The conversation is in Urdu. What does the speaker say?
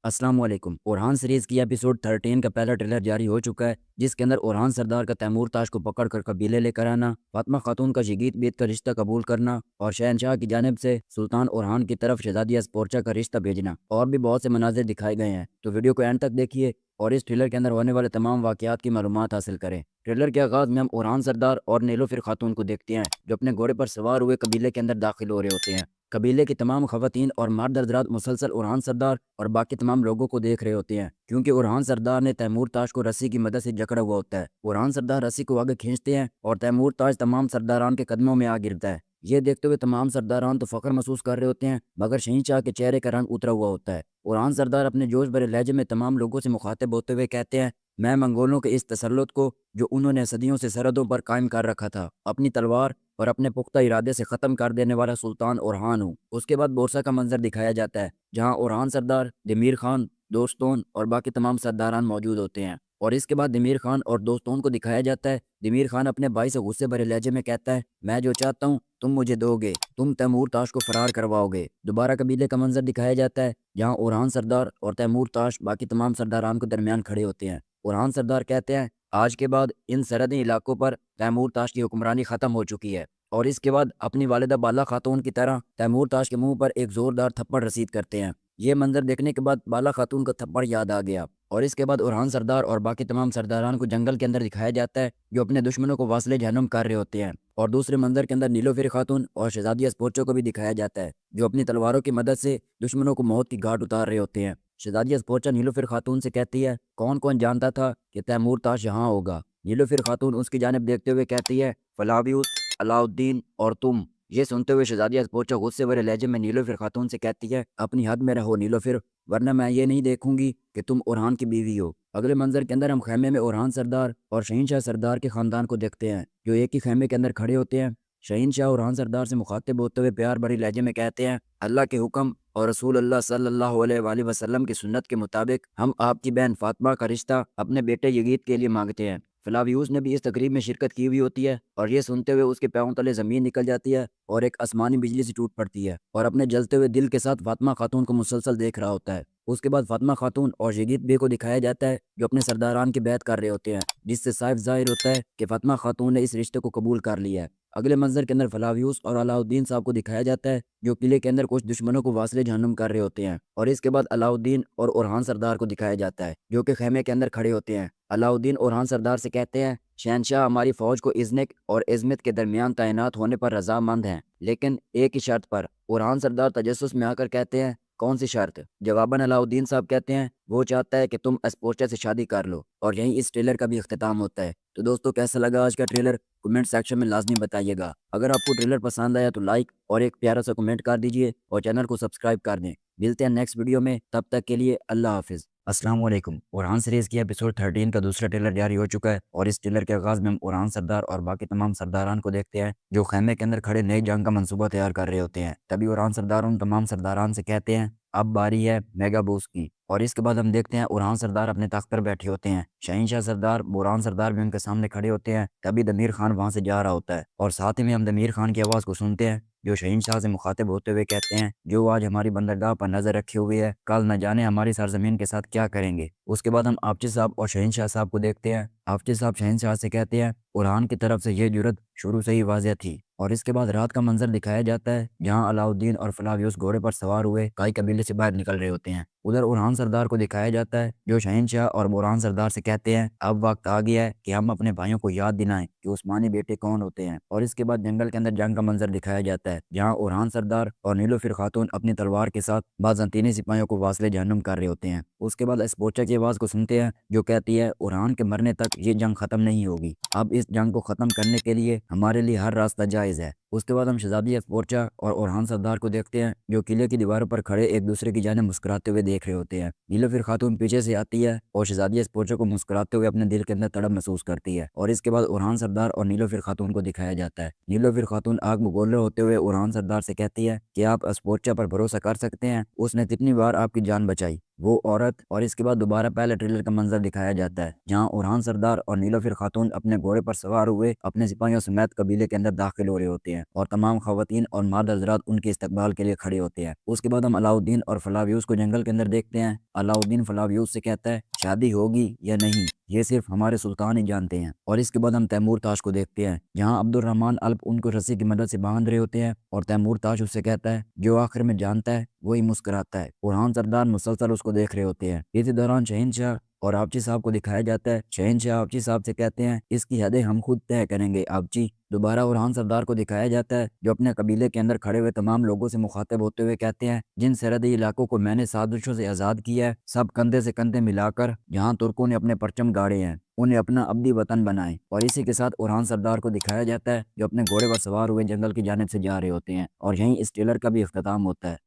السلام علیکم۔ اورحان سیریز کی ایپیسوڈ 13 کا پہلا ٹریلر جاری ہو چکا ہے، جس کے اندر اورحان سردار کا تیمور تاش کو پکڑ کر قبیلے لے کر آنا، فاطمہ خاتون کا شگیت بیت کا رشتہ قبول کرنا اور شہنشاہ کی جانب سے سلطان اورحان کی طرف شہزادی اسپورچا کا رشتہ بھیجنا اور بھی بہت سے مناظر دکھائے گئے ہیں، تو ویڈیو کو اینڈ تک دیکھیے اور اس ٹریلر کے اندر ہونے والے تمام واقعات کی معلومات حاصل کریں۔ ٹریلر کے آغاز میں ہم اورحان سردار اور نیلوفر خاتون کو دیکھتے ہیں، جو اپنے گھوڑے پر سوار ہوئے قبیلے کے اندر داخل ہو رہے ہوتے ہیں۔ قبیلے کی تمام خواتین اور مرد حضرات مسلسل اورحان سردار اور باقی تمام لوگوں کو دیکھ رہے ہوتے ہیں، کیونکہ اورحان سردار نے تیمور تاش کو رسی کی مدد سے جکڑا ہوا ہوتا ہے۔ اورحان سردار رسی کو آگے کھینچتے ہیں اور تیمور تاش تمام سرداران کے قدموں میں آ گرتا ہے۔ یہ دیکھتے ہوئے تمام سرداران تو فخر محسوس کر رہے ہوتے ہیں، مگر شہنشاہ کے چہرے کا رنگ اترا ہوا ہوتا ہے۔ اورحان سردار اپنے جوش بھرے لہجے میں تمام لوگوں سے مخاطب ہوتے ہوئے کہتے ہیں، میں منگولوں کے اس تسلط کو جو انہوں نے صدیوں سے سرحدوں پر قائم کر رکھا تھا، اپنی تلوار اور اپنے پختہ ارادے سے ختم کر دینے والا سلطان اورحان ہوں۔ اس کے بعد بورسا کا منظر دکھایا جاتا ہے، جہاں اورحان سردار، دمیر خان، دوستون اور باقی تمام سرداران موجود ہوتے ہیں، اور اس کے بعد دمیر خان اور دوستون کو دکھایا جاتا ہے۔ دمیر خان اپنے بھائی سے غصے بھرے لہجے میں کہتا ہے، میں جو چاہتا ہوں تم مجھے دو گے، تم تیمور تاش کو فرار کرواؤ گے۔ دوبارہ قبیلے کا منظر دکھایا جاتا ہے، جہاں اورحان سردار اور تیمور تاش باقی تمام سرداران کے درمیان کھڑے ہوتے ہیں۔ اورحان سردار کہتے ہیں، آج کے بعد ان سرحدی علاقوں پر تیمور تاش کی حکمرانی ختم ہو چکی ہے، اور اس کے بعد اپنی والدہ بالا خاتون کی طرح تیمور تاش کے منہ پر ایک زوردار تھپڑ رسید کرتے ہیں۔ یہ منظر دیکھنے کے بعد بالا خاتون کا تھپڑ یاد آ گیا، اور اس کے بعد اورحان سردار اور باقی تمام سرداران کو جنگل کے اندر دکھایا جاتا ہے، جو اپنے دشمنوں کو واصل جہنم کر رہے ہوتے ہیں۔ اور دوسرے منظر کے اندر نیلوفر خاتون اور شہزادی اسپورچو کو بھی دکھایا جاتا ہے، جو اپنی تلواروں کی مدد سے دشمنوں کو موت کی گھاٹ اتار رہے ہوتے ہیں۔ شہزادی اسپورچا نیلوفر خاتون سے کہتی ہے، کون کون جانتا تھا کہ تیمور تاش یہاں ہوگا؟ نیلوفر خاتون اس کی جانب دیکھتے ہوئے کہتی ہے، فلاویوس، علاؤالدین اور تم۔ یہ سنتے ہوئے شہزادی اسپورچا غصے بھرے لہجے میں نیلوفر خاتون سے کہتی ہے، اپنی حد میں رہو نیلوفر، ورنہ میں یہ نہیں دیکھوں گی کہ تم اورحان کی بیوی ہو۔ اگلے منظر کے اندر ہم خیمے میں اورحان سردار اور شہنشاہ سردار کے خاندان کو دیکھتے ہیں، جو ایک ہی خیمے کے اندر کھڑے ہوتے ہیں۔ شہنشاہ اورحان سردار سے مخاطب ہوتے ہوئے پیار بھری لہجے میں کہتے ہیں، اللہ کے حکم اور رسول اللہ صلی اللہ علیہ وآلہ وسلم کی سنت کے مطابق ہم آپ کی بہن فاطمہ کا رشتہ اپنے بیٹے یزید کے لیے مانگتے ہیں۔ فلاویوس نے بھی اس تقریب میں شرکت کی ہوئی ہوتی ہے، اور یہ سنتے ہوئے اس کے پاؤں تلے زمین نکل جاتی ہے اور ایک آسمانی بجلی سے ٹوٹ پڑتی ہے، اور اپنے جلتے ہوئے دل کے ساتھ فاطمہ خاتون کو مسلسل دیکھ رہا ہوتا ہے۔ اس کے بعد فاطمہ خاتون اور شگیت بے کو دکھایا جاتا ہے، جو اپنے سرداران کی بیعت کر رہے ہوتے ہیں، جس سے صاف ظاہر ہوتا ہے کہ فاطمہ خاتون نے اس رشتے کو قبول کر لیا ہے۔ اگلے منظر کے اندر فلاویوس اور علاؤالدین صاحب کو دکھایا جاتا ہے، جو قلعے کے اندر کچھ دشمنوں کو واصل جہنم کر رہے ہوتے ہیں، اور اس کے بعد علاؤالدین اور اورحان سردار کو دکھایا جاتا ہے، جو کہ خیمے کے اندر کھڑے ہوتے ہیں۔ علاؤالدین اورحان سردار سے کہتے ہیں، شہنشاہ ہماری فوج کو ازنک اور عظمت کے درمیان تعینات ہونے پر رضامند ہیں، لیکن ایک ہی شرط پر۔ اورحان سردار تجسس میں آ کر کہتے ہیں، کون سی شرط؟ جواباً علاؤالدین صاحب کہتے ہیں، وہ چاہتا ہے کہ تم اسپورچا سے شادی کر لو، اور یہیں اس ٹریلر کا بھی اختتام ہوتا ہے۔ تو دوستو، کیسا لگا آج کا ٹریلر؟ کمنٹ سیکشن میں لازمی بتائیے گا۔ اگر آپ کو ٹریلر پسند آیا تو لائک اور ایک پیارا سا کمنٹ کر دیجئے، اور چینل کو سبسکرائب کر دیں۔ ملتے ہیں نیکسٹ ویڈیو میں، تب تک کے لیے اللہ حافظ۔ السلام علیکم۔ اورحان سیریز کی ایپیسوڈ 13 کا دوسرا ٹریلر جاری ہو چکا ہے، اور اس ٹریلر کے آغاز میں ہم اورحان سردار اور باقی تمام سرداران کو دیکھتے ہیں، جو خیمے کے اندر کھڑے نئی جنگ کا منصوبہ تیار کر رہے ہوتے ہیں۔ تبھی اورحان سردار ان تمام سرداران سے کہتے ہیں، اب باری ہے میگا بوس کی، اور اس کے بعد ہم دیکھتے ہیں اورحان سردار اپنے تخت پر بیٹھے ہوتے ہیں۔ شہنشاہ سردار، بوران سردار بھی ان کے سامنے کھڑے ہوتے ہیں۔ تبھی دمیر خان وہاں سے جا رہا ہوتا ہے، اور ساتھ ہی میں ہم دمیر خان کی آواز کو سنتے ہیں، جو شہنشاہ سے مخاطب ہوتے ہوئے کہتے ہیں، جو آج ہماری بندرگاہ پر نظر رکھے ہوئے ہے، کل نہ جانے ہماری سرزمین کے ساتھ کیا کریں گے۔ اس کے بعد ہم آپچی صاحب اور شہنشاہ صاحب کو دیکھتے ہیں۔ آپچی صاحب شہنشاہ سے کہتے ہیں، اورحان کی طرف سے یہ جرت شروع سے ہی واضح تھی۔ اور اس کے بعد رات کا منظر دکھایا جاتا ہے، جہاں علاؤالدین اور فلاویوس گھوڑے پر سوار ہوئے کئی قبیلے سے باہر نکل رہے ہوتے ہیں۔ ادھر اورحان سردار کو دکھایا جاتا ہے، جو شہنشاہ اور بوران سردار سے کہتے ہیں، اب وقت آ گیا ہے کہ ہم اپنے بھائیوں کو یاد دلائیں کہ عثمانی بیٹے کون ہوتے ہیں۔ اور اس کے بعد جنگل کے اندر جنگ کا منظر دکھایا جاتا ہے، جہاں اورحان سردار اور نیلوفر خاتون اپنی تلوار کے ساتھ بازنطینی سپاہیوں کو واصل جہنم کر رہے ہوتے ہیں۔ اس کے بعد اسپورچا کی آواز کو سنتے ہیں، جو کہتی ہے، اورحان کے مرنے تک یہ جنگ ختم نہیں ہوگی، اب اس جنگ کو ختم کرنے کے لیے ہمارے لیے ہر راستہ جائز ہے۔ اس کے بعد ہم شہزادی اسپورچا اور اورحان سردار کو دیکھتے ہیں، جو قلعے کی دیواروں پر کھڑے ایک دوسرے کی جانب مسکراتے ہوئے دیکھ رہے ہوتے ہیں۔ نیلوفر خاتون پیچھے سے آتی ہے اور شہزادی اسپورچا کو مسکراتے ہوئے اپنے دل کے اندر تڑپ محسوس کرتی ہے، اور اس کے بعد اورحان سردار اور نیلوفر خاتون کو دکھایا جاتا ہے۔ نیلوفر خاتون آگ بگولے ہوتے ہوئے اورحان سردار سے کہتی ہے کہ آپ اسپورچا پر بھروسہ کر سکتے ہیں، اس نے کتنی بار آپ کی جان بچائی، وہ عورت، اور اس کے بعد دوبارہ پہلے ٹریلر کا منظر دکھایا جاتا ہے جہاں اورحان سردار اور نیلوفر خاتون اپنے گھوڑے پر سوار ہوئے اپنے سپاہیوں سمیت قبیلے کے اندر داخل ہو رہے ہوتے ہیں اور تمام خواتین اور مرد حضرات ان کے استقبال کے لیے کھڑے ہوتے ہیں۔ اس کے بعد ہم علاؤالدین اور فلاویوس کو جنگل کے اندر دیکھتے ہیں۔ علاؤالدین فلاویوس سے کہتا ہے شادی ہوگی یا نہیں یہ صرف ہمارے سلطان ہی جانتے ہیں۔ اور اس کے بعد ہم تیمور تاش کو دیکھتے ہیں جہاں عبد الرحمن الپ ان کو رسی کی مدد سے باندھ رہے ہوتے ہیں اور تیمور تاش اس سے کہتا ہے جو آخر میں جانتا ہے وہی مسکراتا ہے۔ اورحان سردار مسلسل اس کو دیکھ رہے ہوتے ہیں۔ اسی دوران شہنشاہ اور آپچی صاحب کو دکھایا جاتا ہے۔ شہنشاہ آپچی صاحب سے کہتے ہیں اس کی حدیں ہم خود طے کریں گے آپچی۔ دوبارہ اورحان سردار کو دکھایا جاتا ہے جو اپنے قبیلے کے اندر کھڑے ہوئے تمام لوگوں سے مخاطب ہوتے ہوئے کہتے ہیں جن سرحدی علاقوں کو میں نے سازشوں سے آزاد کیا ہے سب کندھے سے کندھے ملا کر جہاں ترکوں نے اپنے پرچم گاڑے ہیں انہیں اپنا ابدی وطن بنائیں۔ اور اسی کے ساتھ اورحان سردار کو دکھایا جاتا ہے جو اپنے گھوڑے پر سوار ہوئے جنگل کی جانب سے جا رہے ہوتے ہیں اور یہیں اس ٹریلر کا بھی اختتام ہوتا ہے۔